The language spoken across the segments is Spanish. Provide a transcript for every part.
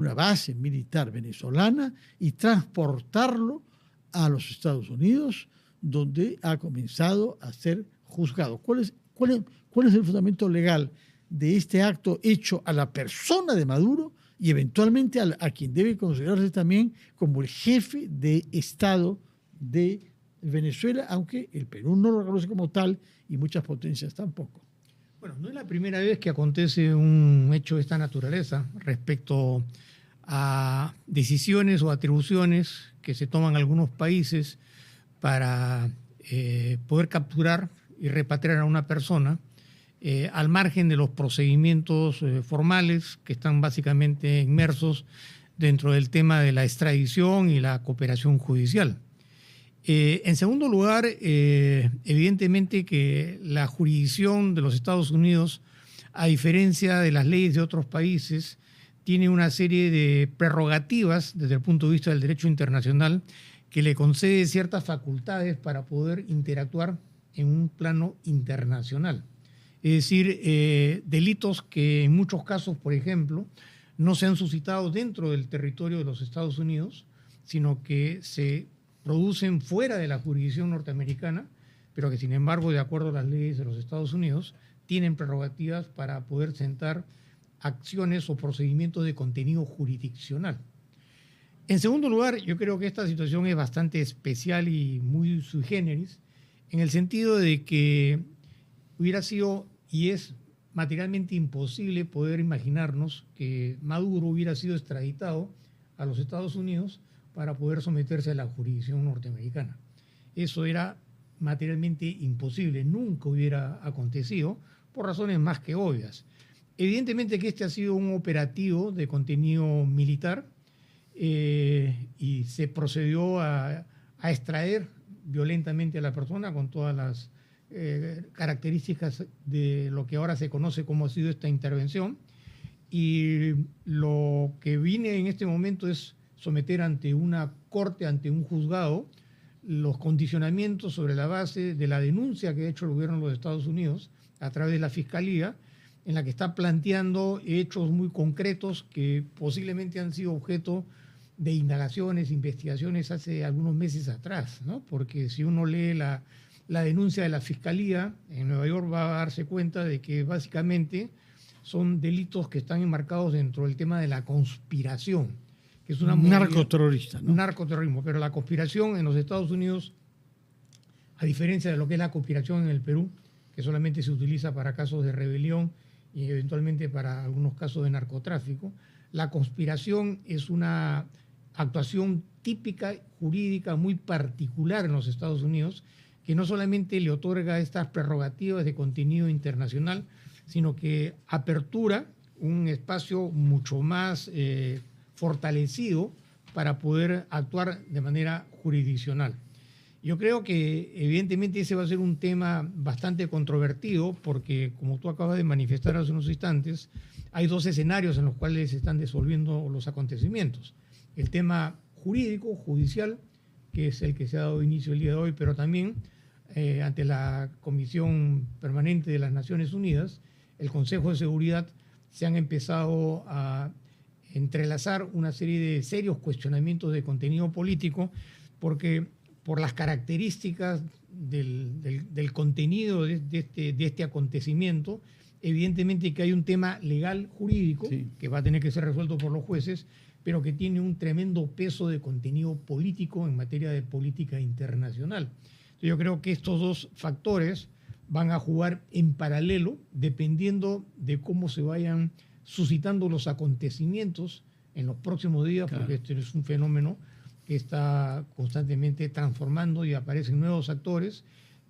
una base militar venezolana y transportarlo a los Estados Unidos, donde ha comenzado a ser juzgado. ¿Cuál es el fundamento legal de este acto hecho a la persona de Maduro y eventualmente a quien debe considerarse también como el jefe de Estado de Venezuela, aunque el Perú no lo reconoce como tal y muchas potencias tampoco? Bueno, no es la primera vez que acontece un hecho de esta naturaleza respecto a decisiones o atribuciones que se toman algunos países para poder capturar y repatriar a una persona al margen de los procedimientos formales que están básicamente inmersos dentro del tema de la extradición y la cooperación judicial. En segundo lugar, evidentemente que la jurisdicción de los Estados Unidos, a diferencia de las leyes de otros países, tiene una serie de prerrogativas desde el punto de vista del derecho internacional que le concede ciertas facultades para poder interactuar en un plano internacional. Es decir, delitos que en muchos casos, por ejemplo, no se han suscitado dentro del territorio de los Estados Unidos, sino que se producen fuera de la jurisdicción norteamericana, pero que sin embargo, de acuerdo a las leyes de los Estados Unidos, tienen prerrogativas para poder sentar acciones o procedimientos de contenido jurisdiccional. En segundo lugar, yo creo que esta situación es bastante especial y muy sui generis, en el sentido de que hubiera sido y es materialmente imposible poder imaginarnos que Maduro hubiera sido extraditado a los Estados Unidos para poder someterse a la jurisdicción norteamericana. Eso era materialmente imposible, nunca hubiera acontecido por razones más que obvias. Evidentemente que este ha sido un operativo de contenido militar y se procedió a extraer violentamente a la persona con todas las características de lo que ahora se conoce como ha sido esta intervención, y lo que viene en este momento es someter ante una corte, ante un juzgado, los condicionamientos sobre la base de la denuncia que ha hecho el gobierno de los Estados Unidos a través de la Fiscalía, en la que está planteando hechos muy concretos que posiblemente han sido objeto de indagaciones, investigaciones hace algunos meses atrás, ¿no? Porque si uno lee la denuncia de la Fiscalía en Nueva York va a darse cuenta de que básicamente son delitos que están enmarcados dentro del tema de la conspiración, que es una narcoterrorista, ¿no? Narcoterrorismo, pero la conspiración en los Estados Unidos, a diferencia de lo que es la conspiración en el Perú, que solamente se utiliza para casos de rebelión y eventualmente para algunos casos de narcotráfico, la conspiración es una actuación típica, jurídica, muy particular en los Estados Unidos, que no solamente le otorga estas prerrogativas de contenido internacional, sino que apertura un espacio mucho más fortalecido para poder actuar de manera jurisdiccional. Yo creo que evidentemente ese va a ser un tema bastante controvertido porque, como tú acabas de manifestar hace unos instantes, hay dos escenarios en los cuales se están desolviendo los acontecimientos. El tema jurídico, judicial, que es el que se ha dado inicio el día de hoy, pero también ante la Comisión Permanente de las Naciones Unidas, el Consejo de Seguridad, se han empezado a entrelazar una serie de serios cuestionamientos de contenido político, porque por las características del contenido de este acontecimiento, evidentemente que hay un tema legal jurídico que va a tener que ser resuelto por los jueces, pero que tiene un tremendo peso de contenido político en materia de política internacional. Entonces, yo creo que estos dos factores van a jugar en paralelo dependiendo de cómo se vayan suscitando los acontecimientos en los próximos días, claro, porque este es un fenómeno que está constantemente transformando y aparecen nuevos actores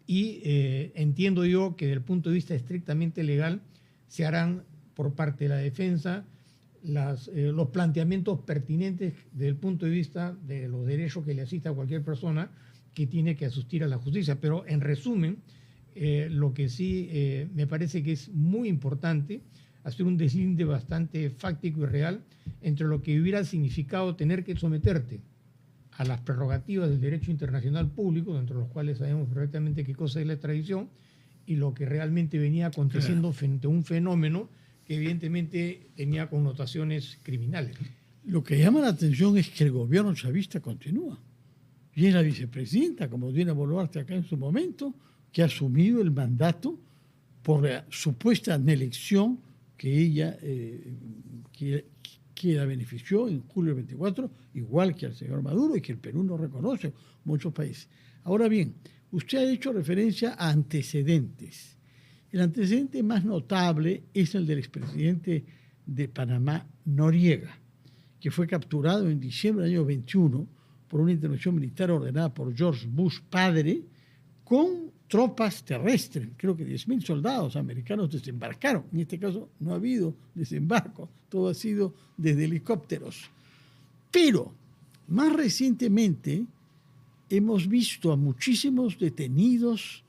y entiendo yo que desde el punto de vista estrictamente legal se harán por parte de la defensa los planteamientos pertinentes desde el punto de vista de los derechos que le asista a cualquier persona que tiene que asistir a la justicia. Pero en resumen, lo que sí me parece que es muy importante hacer un deslinde bastante fáctico y real entre lo que hubiera significado tener que someterte a las prerrogativas del derecho internacional público, dentro de los cuales sabemos perfectamente qué cosa es la extradición, y lo que realmente venía aconteciendo frente a un fenómeno que evidentemente tenía connotaciones criminales. Lo que llama la atención es que el gobierno chavista continúa. Y es la vicepresidenta, como Dina Boluarte acá en su momento, que ha asumido el mandato por la supuesta elección que ella que la benefició en julio del 24, igual que al señor Maduro y que el Perú no reconoce muchos países. Ahora bien, usted ha hecho referencia a antecedentes. El antecedente más notable es el del expresidente de Panamá, Noriega, que fue capturado en diciembre del año 21 por una intervención militar ordenada por George Bush padre, con tropas terrestres. Creo que 10.000 soldados americanos desembarcaron. En este caso no ha habido desembarco, todo ha sido desde helicópteros. Pero más recientemente hemos visto a muchísimos detenidos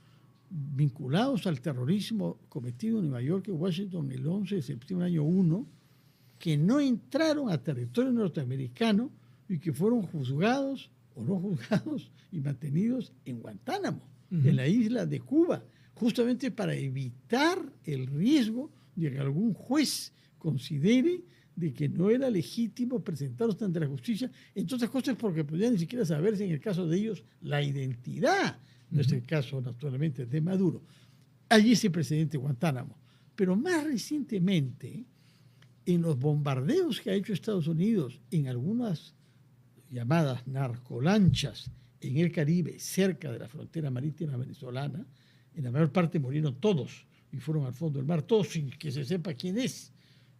vinculados al terrorismo cometido en Nueva York y Washington el 11 de septiembre del año 1, que no entraron a territorio norteamericano y que fueron juzgados o no juzgados y mantenidos en Guantánamo, en la isla de Cuba, justamente para evitar el riesgo de que algún juez considere de que no era legítimo presentarlos ante la justicia, entre otras cosas porque podían ni siquiera saberse en el caso de ellos la identidad. No es el caso, naturalmente, de Maduro. Allí es el presidente Guantánamo. Pero más recientemente, en los bombardeos que ha hecho Estados Unidos en algunas llamadas narcolanchas en el Caribe, cerca de la frontera marítima venezolana, en la mayor parte murieron todos y fueron al fondo del mar, todos sin que se sepa quién es.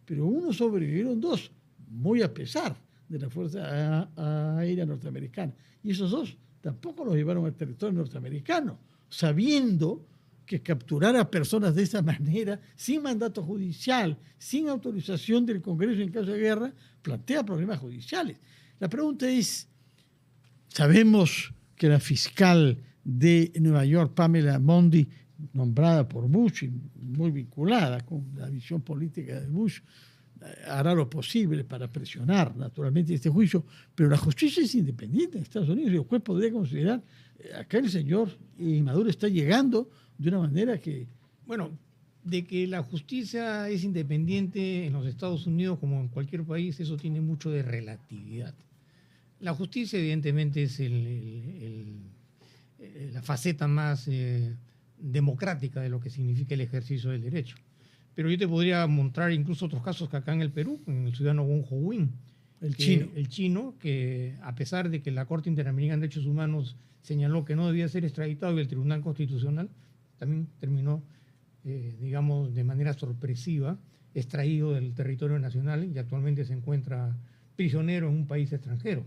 Pero uno sobrevivieron dos, muy a pesar de la Fuerza Aérea Norteamericana. Y esos dos tampoco los llevaron al territorio norteamericano, sabiendo que capturar a personas de esa manera, sin mandato judicial, sin autorización del Congreso en caso de guerra, plantea problemas judiciales. La pregunta es, sabemos que la fiscal de Nueva York, Pamela Bondi, nombrada por Bush y muy vinculada con la visión política de Bush, hará lo posible para presionar naturalmente este juicio, pero la justicia es independiente en Estados Unidos y el juez podría considerar acá el señor Maduro está llegando de una manera que... Bueno, de que la justicia es independiente en los Estados Unidos como en cualquier país, eso tiene mucho de relatividad. La justicia evidentemente es la faceta más democrática de lo que significa el ejercicio del derecho. Pero yo te podría mostrar incluso otros casos que acá en el Perú, en el ciudadano Won Ho-win, el chino, que a pesar de que la Corte Interamericana de Derechos Humanos señaló que no debía ser extraditado y el Tribunal Constitucional también terminó, digamos, de manera sorpresiva, extraído del territorio nacional y actualmente se encuentra prisionero en un país extranjero.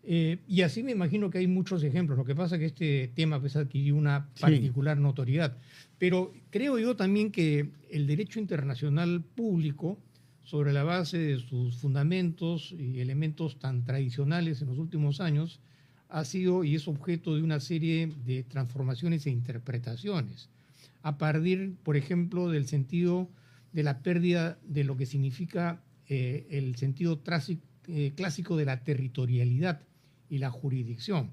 Y así me imagino que hay muchos ejemplos. Lo que pasa es que este tema pues, adquirió una particular notoriedad. Pero creo yo también que el derecho internacional público, sobre la base de sus fundamentos y elementos tan tradicionales en los últimos años, ha sido y es objeto de una serie de transformaciones e interpretaciones. A partir, por ejemplo, del sentido de la pérdida de lo que significa el sentido clásico de la territorialidad y la jurisdicción,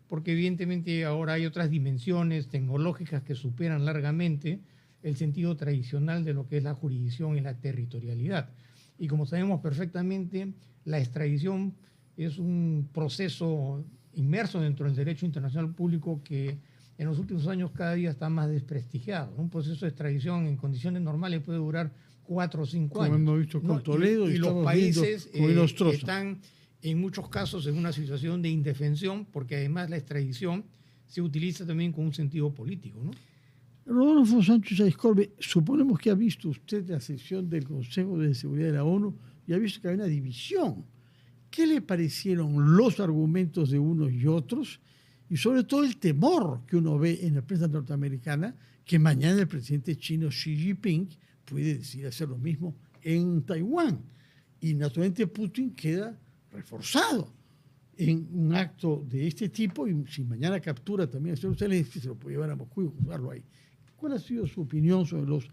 porque evidentemente ahora hay otras dimensiones tecnológicas que superan largamente el sentido tradicional de lo que es la jurisdicción y la territorialidad. Y como sabemos perfectamente, la extradición es un proceso inmerso dentro del derecho internacional público que en los últimos años cada día está más desprestigiado. Un proceso de extradición en condiciones normales puede durar 4 o 5 años. Como hemos visto con Toledo y los países están en muchos casos en una situación de indefensión, porque además la extradición se utiliza también con un sentido político, ¿no? Rodolfo Sánchez Aizcorbe, suponemos que ha visto usted la sesión del Consejo de Seguridad de la ONU y ha visto que hay una división. ¿Qué le parecieron los argumentos de unos y otros? Y sobre todo el temor que uno ve en la prensa norteamericana, que mañana el presidente chino Xi Jinping puede decidir hacer lo mismo en Taiwán. Y naturalmente Putin queda reforzado en un acto de este tipo y si mañana captura también al señor Zelensky, se lo puede llevar a Moscú y juzgarlo ahí. ¿Cuál ha sido su opinión sobre los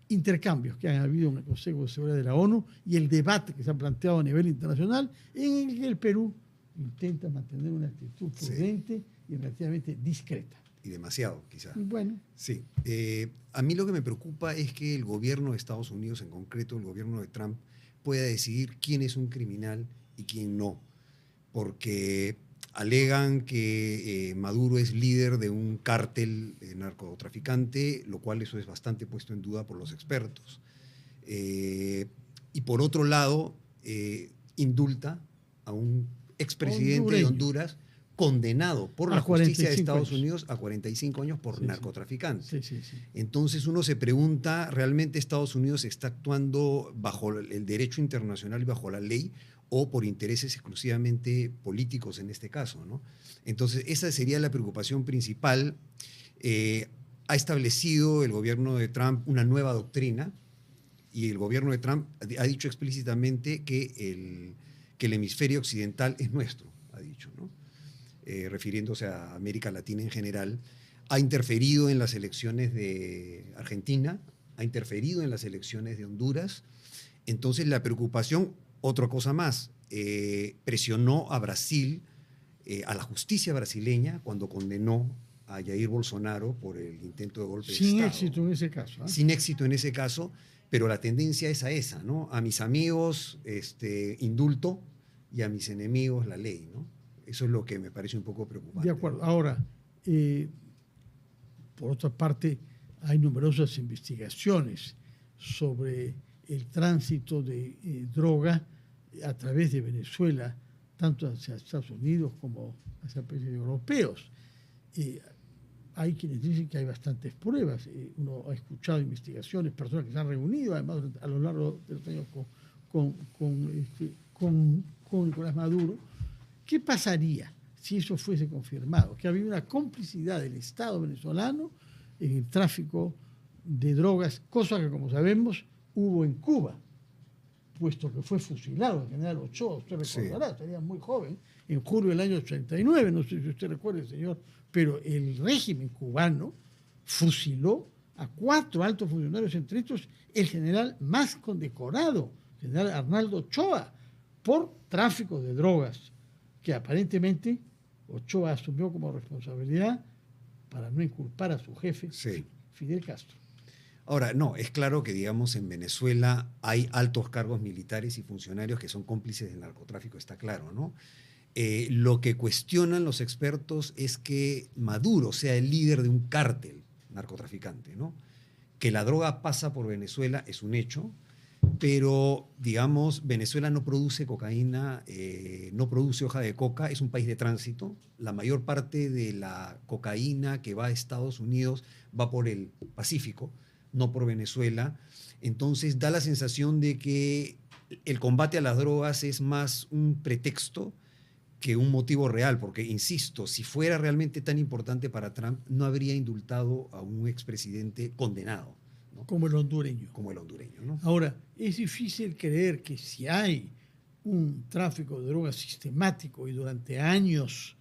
intercambios que han habido en el Consejo de Seguridad de la ONU y el debate que se ha planteado a nivel internacional en el que el Perú intenta mantener una actitud prudente y relativamente discreta? Y demasiado, quizás. Bueno. Sí. A mí lo que me preocupa es que el gobierno de Estados Unidos, en concreto el gobierno de Trump, pueda decidir quién es un criminal y quién no, porque alegan que Maduro es líder de un cártel narcotraficante, lo cual eso es bastante puesto en duda por los expertos. Y por otro lado, indulta a un expresidente de Honduras condenado por la justicia de Estados Unidos a 45 años por narcotraficante. Entonces uno se pregunta, ¿realmente Estados Unidos está actuando bajo el derecho internacional y bajo la ley o por intereses exclusivamente políticos en este caso, ¿no? Entonces esa sería la preocupación principal. Ha establecido el gobierno de Trump una nueva doctrina y el gobierno de Trump ha dicho explícitamente que el hemisferio occidental es nuestro, ha dicho, ¿no? Refiriéndose a América Latina en general. Ha interferido en las elecciones de Argentina, ha interferido en las elecciones de Honduras. Entonces la preocupación, otra cosa más, presionó a Brasil, a la justicia brasileña, cuando condenó a Jair Bolsonaro por el intento de golpe de Estado. Sin éxito en ese caso. Sin éxito en ese caso, pero la tendencia es a esa, ¿no? A mis amigos, indulto, y a mis enemigos, la ley, ¿no? Eso es lo que me parece un poco preocupante. De acuerdo. Ahora, por otra parte, hay numerosas investigaciones sobre el tránsito de droga a través de Venezuela, tanto hacia Estados Unidos como hacia países europeos. Hay quienes dicen que hay bastantes pruebas. Uno ha escuchado investigaciones, personas que se han reunido, además, a lo largo de los años con Nicolás Maduro. ¿Qué pasaría si eso fuese confirmado? Que había una complicidad del Estado venezolano en el tráfico de drogas, cosa que, como sabemos, hubo en Cuba, puesto que fue fusilado el general Ochoa, usted recordará, tenía muy joven, en julio del año 89, no sé si usted recuerda, señor, pero el régimen cubano fusiló a 4 altos funcionarios, entre estos el general más condecorado, el general Arnaldo Ochoa, por tráfico de drogas, que aparentemente Ochoa asumió como responsabilidad para no inculpar a su jefe, Fidel Castro. Ahora, no, es claro que, digamos, en Venezuela hay altos cargos militares y funcionarios que son cómplices del narcotráfico, está claro, ¿no? Lo que cuestionan los expertos es que Maduro sea el líder de un cártel narcotraficante, ¿no? Que la droga pasa por Venezuela es un hecho, pero, digamos, Venezuela no produce cocaína, no produce hoja de coca, es un país de tránsito. La mayor parte de la cocaína que va a Estados Unidos va por el Pacífico, no por Venezuela. Entonces da la sensación de que el combate a las drogas es más un pretexto que un motivo real, porque, insisto, si fuera realmente tan importante para Trump, no habría indultado a un expresidente condenado, ¿no? Como el hondureño. Como el hondureño, ¿no? Ahora, es difícil creer que si hay un tráfico de drogas sistemático y durante años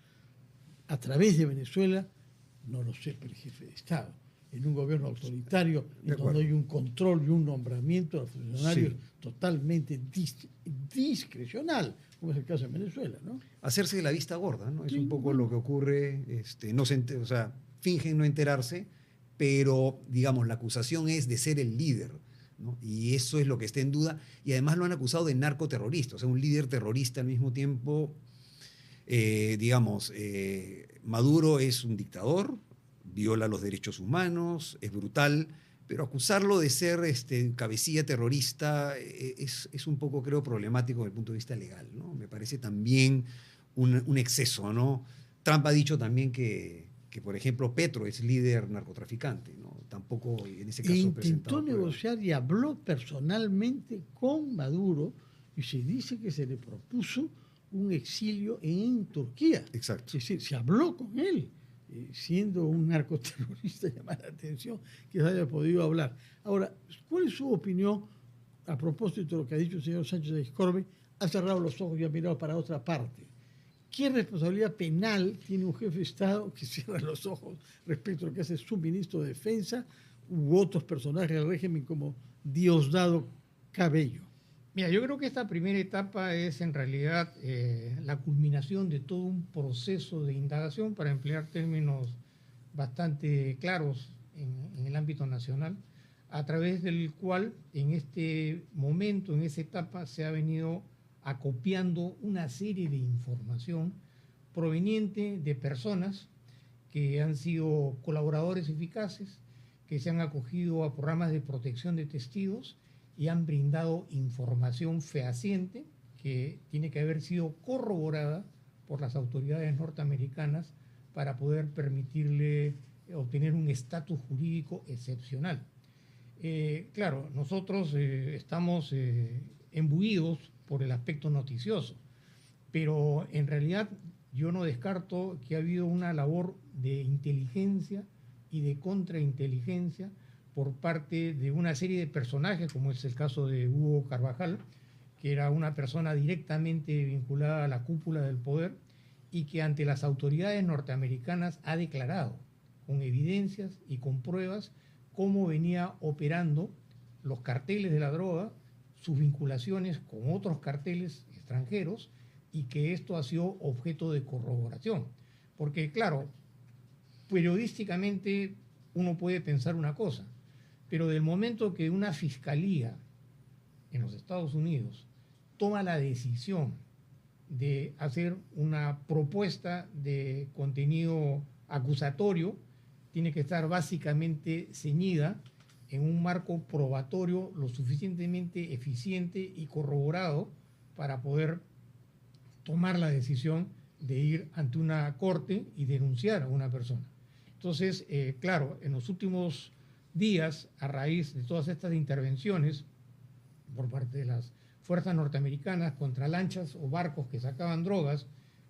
a través de Venezuela, no lo sepa el jefe de Estado. En un gobierno autoritario, en donde hay un control y un nombramiento de funcionarios totalmente discrecional, como es el caso de Venezuela, ¿no? Hacerse de la vista gorda, ¿no? Es un poco lo que ocurre, o sea, fingen no enterarse, pero, digamos, la acusación es de ser el líder, ¿no? Y eso es lo que está en duda, y además lo han acusado de narcoterrorista, o sea, un líder terrorista al mismo tiempo. Maduro es un dictador, viola los derechos humanos, es brutal, pero acusarlo de ser cabecilla terrorista es un poco, creo, problemático desde el punto de vista legal, ¿no? Me parece también un exceso, ¿no? Trump ha dicho también que, por ejemplo, Petro es líder narcotraficante, ¿no? Tampoco en ese caso intentó negociar y habló personalmente con Maduro y se dice que se le propuso un exilio en Turquía. Exacto. Es decir, se habló con él. Siendo un narcoterrorista, llama la atención que se haya podido hablar. Ahora, ¿cuál es su opinión a propósito de lo que ha dicho el señor Sánchez de Escorbe? Ha cerrado los ojos y ha mirado para otra parte. ¿Qué responsabilidad penal tiene un jefe de Estado que cierra los ojos respecto a lo que hace su ministro de Defensa u otros personajes del régimen como Diosdado Cabello? Mira, yo creo que esta primera etapa es en realidad la culminación de todo un proceso de indagación, para emplear términos bastante claros en el ámbito nacional, a través del cual en este momento, en esa etapa, se ha venido acopiando una serie de información proveniente de personas que han sido colaboradores eficaces, que se han acogido a programas de protección de testigos y han brindado información fehaciente que tiene que haber sido corroborada por las autoridades norteamericanas para poder permitirle obtener un estatus jurídico excepcional. Claro, nosotros estamos embuidos por el aspecto noticioso, pero en realidad yo no descarto que ha habido una labor de inteligencia y de contrainteligencia por parte de una serie de personajes, como es el caso de Hugo Carvajal, que era una persona directamente vinculada a la cúpula del poder y que ante las autoridades norteamericanas ha declarado con evidencias y con pruebas cómo venía operando los carteles de la droga, sus vinculaciones con otros carteles extranjeros, y que esto ha sido objeto de corroboración. Porque, claro, periodísticamente uno puede pensar una cosa, pero del momento que una fiscalía en los Estados Unidos toma la decisión de hacer una propuesta de contenido acusatorio, tiene que estar básicamente ceñida en un marco probatorio lo suficientemente eficiente y corroborado para poder tomar la decisión de ir ante una corte y denunciar a una persona. Entonces, claro, en los últimos días, a raíz de todas estas intervenciones por parte de las fuerzas norteamericanas contra lanchas o barcos que sacaban drogas,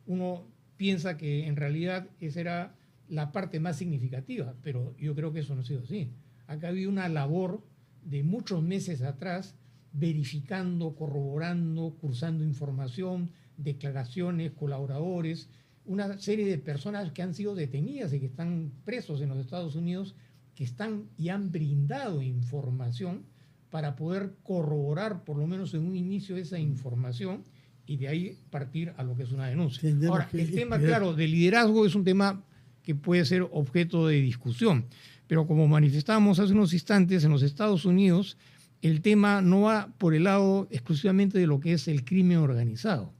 uno piensa que en realidad esa era la parte más significativa, pero yo creo que eso no ha sido así. Acá ha habido una labor de muchos meses atrás, verificando, corroborando, cursando información, declaraciones, colaboradores, una serie de personas que han sido detenidas y que están presos en los Estados Unidos, que están y han brindado información para poder corroborar por lo menos en un inicio esa información y de ahí partir a lo que es una denuncia. Ahora, el tema, claro, del liderazgo es un tema que puede ser objeto de discusión, pero como manifestábamos hace unos instantes, en los Estados Unidos el tema no va por el lado exclusivamente de lo que es el crimen organizado.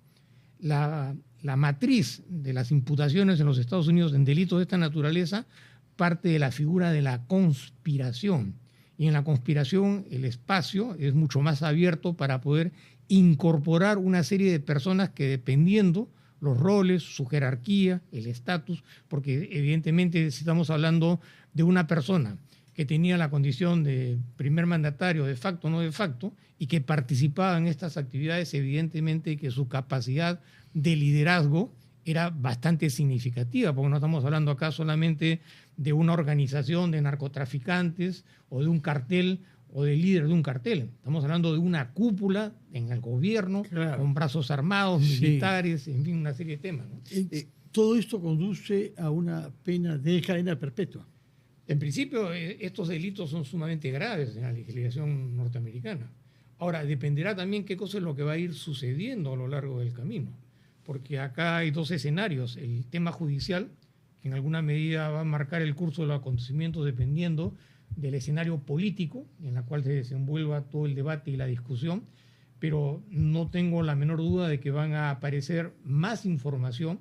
La matriz de las imputaciones en los Estados Unidos en delitos de esta naturaleza parte de la figura de la conspiración. Y en la conspiración el espacio es mucho más abierto para poder incorporar una serie de personas que, dependiendo los roles, su jerarquía, el estatus, porque evidentemente si estamos hablando de una persona que tenía la condición de primer mandatario de facto o no de facto y que participaba en estas actividades, evidentemente que su capacidad de liderazgo era bastante significativa, porque no estamos hablando acá solamente de una organización de narcotraficantes o de un cartel o del líder de un cartel. Estamos hablando de una cúpula en el gobierno, claro, con brazos armados, militares, en fin, una serie de temas, ¿no? Todo esto conduce a una pena de cadena perpetua. En principio, estos delitos son sumamente graves en la legislación norteamericana. Ahora, dependerá también qué cosa es lo que va a ir sucediendo a lo largo del camino, porque acá hay dos escenarios. El tema judicial, que en alguna medida va a marcar el curso de los acontecimientos dependiendo del escenario político en el cual se desenvuelva todo el debate y la discusión, pero no tengo la menor duda de que van a aparecer más información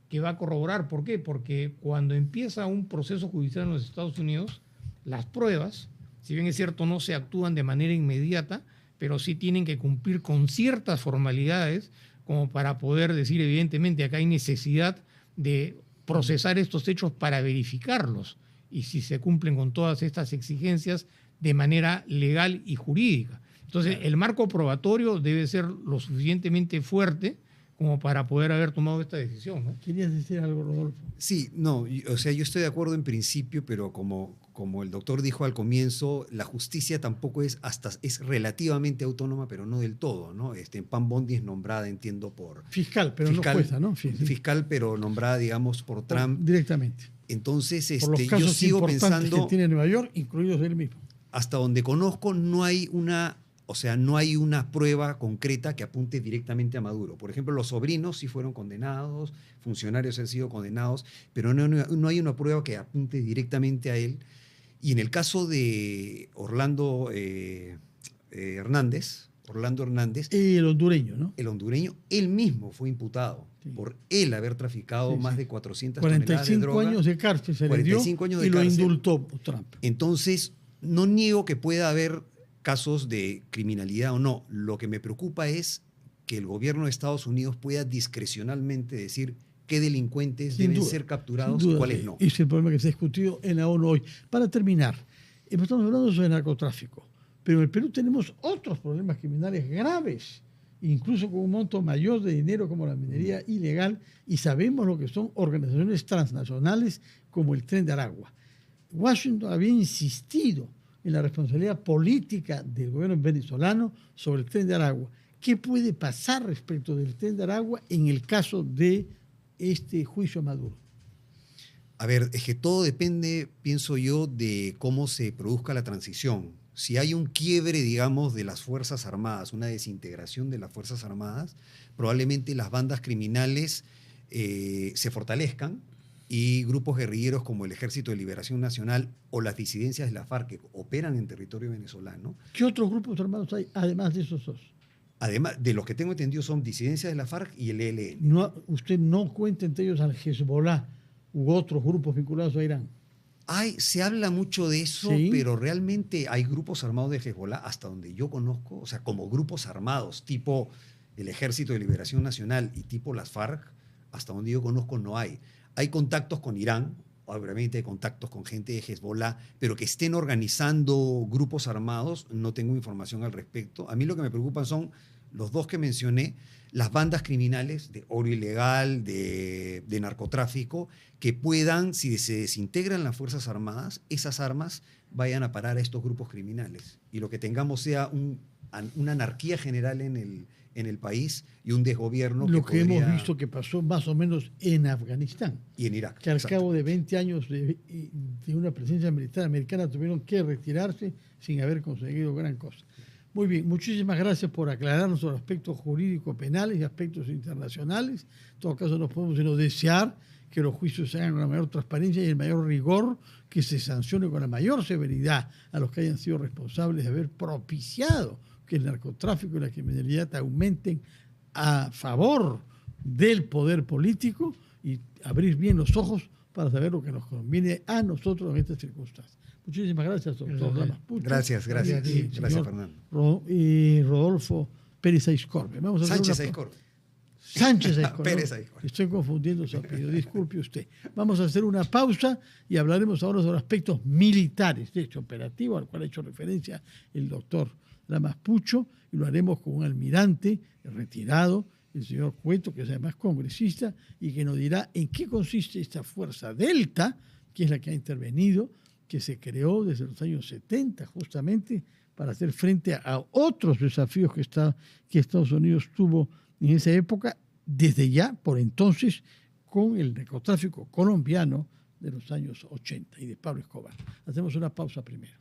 que va a corroborar. ¿Por qué? Porque cuando empieza un proceso judicial en los Estados Unidos, las pruebas, si bien es cierto, no se actúan de manera inmediata, pero sí tienen que cumplir con ciertas formalidades como para poder decir, evidentemente, acá hay necesidad de procesar estos hechos para verificarlos y si se cumplen con todas estas exigencias de manera legal y jurídica. Entonces, el marco probatorio debe ser lo suficientemente fuerte como para poder haber tomado esta decisión, ¿no? ¿Querías decir algo, Rodolfo? Sí, no, o sea, yo estoy de acuerdo en principio, pero como el doctor dijo al comienzo, la justicia tampoco es relativamente autónoma, pero no del todo, ¿no? Pam Bondi es nombrada, entiendo, por... Fiscal, pero no jueza, ¿no? Sí. Fiscal, pero nombrada, digamos, por Trump. Directamente. Entonces, por los casos yo sigo pensando... que tiene Nueva York, incluidos él mismo. Hasta donde conozco, no hay una prueba concreta que apunte directamente a Maduro. Por ejemplo, los sobrinos sí fueron condenados, funcionarios han sido condenados, pero no hay una prueba que apunte directamente a él. Y en el caso de Orlando Hernández, Orlando Hernández. El hondureño, ¿no? El hondureño, él mismo fue imputado por él haber traficado más de 400 toneladas de droga. 45 años de cárcel se le dio 45 años de y lo cárcel. indultó Trump. Entonces, no niego que pueda haber casos de criminalidad o no. Lo que me preocupa es que el gobierno de Estados Unidos pueda discrecionalmente decir qué delincuentes deben ser capturados y cuáles no. Ese es el problema que se ha discutido en la ONU hoy. Para terminar, estamos hablando sobre narcotráfico, pero en el Perú tenemos otros problemas criminales graves, incluso con un monto mayor de dinero como la minería ilegal, y sabemos lo que son organizaciones transnacionales como el Tren de Aragua. Washington había insistido en la responsabilidad política del gobierno venezolano sobre el Tren de Aragua. ¿Qué puede pasar respecto del Tren de Aragua en el caso de este juicio a Maduro? A ver, es que todo depende, pienso yo, de cómo se produzca la transición. Si hay un quiebre, digamos, de las Fuerzas Armadas, una desintegración de las Fuerzas Armadas, probablemente las bandas criminales se fortalezcan y grupos guerrilleros como el Ejército de Liberación Nacional o las disidencias de la FARC que operan en territorio venezolano. ¿Qué otros grupos armados hay además de esos dos? Además, de los que tengo entendido son disidencias de la FARC y el ELN. No, usted no cuenta entre ellos al Hezbollah u otros grupos vinculados a Irán. Se habla mucho de eso, ¿Sí? Pero realmente hay grupos armados de Hezbollah, hasta donde yo conozco, o sea, como grupos armados, tipo el Ejército de Liberación Nacional y tipo las FARC, hasta donde yo conozco no hay. Hay contactos con Irán, obviamente hay contactos con gente de Hezbollah, pero que estén organizando grupos armados, no tengo información al respecto. A mí lo que me preocupan son los dos que mencioné, las bandas criminales de oro ilegal, de narcotráfico, que puedan, si se desintegran las Fuerzas Armadas, esas armas vayan a parar a estos grupos criminales. Y lo que tengamos sea una anarquía general en el país y un desgobierno. Lo que hemos visto que pasó más o menos en Afganistán. Y en Irak. Que al cabo de 20 años de una presencia militar americana tuvieron que retirarse sin haber conseguido gran cosa. Muy bien, muchísimas gracias por aclararnos los aspectos jurídicos penales y aspectos internacionales. En todo caso, nos podemos sino desear que los juicios se hagan con la mayor transparencia y el mayor rigor, que se sancione con la mayor severidad a los que hayan sido responsables de haber propiciado que el narcotráfico y la criminalidad aumenten a favor del poder político, y abrir bien los ojos para saber lo que nos conviene a nosotros en estas circunstancias. Muchísimas gracias, doctor Lamas Pucho. Gracias, Fernando. Rodolfo Pérez Aizcorbe. Sánchez Aizcorbe. Sánchez Aizcorbe. Pérez Aizcorbe. Estoy confundiendo su apellido, disculpe usted. Vamos a hacer una pausa y hablaremos ahora sobre aspectos militares, de hecho operativo, al cual ha hecho referencia el doctor Lamas Pucho, y lo haremos con un almirante retirado, el señor Cueto, que es además congresista, y que nos dirá en qué consiste esta fuerza Delta, que es la que ha intervenido, que se creó desde los años 70 justamente para hacer frente a otros desafíos que Estados Unidos tuvo en esa época, desde ya, por entonces, con el narcotráfico colombiano de los años 80 y de Pablo Escobar. Hacemos una pausa primero.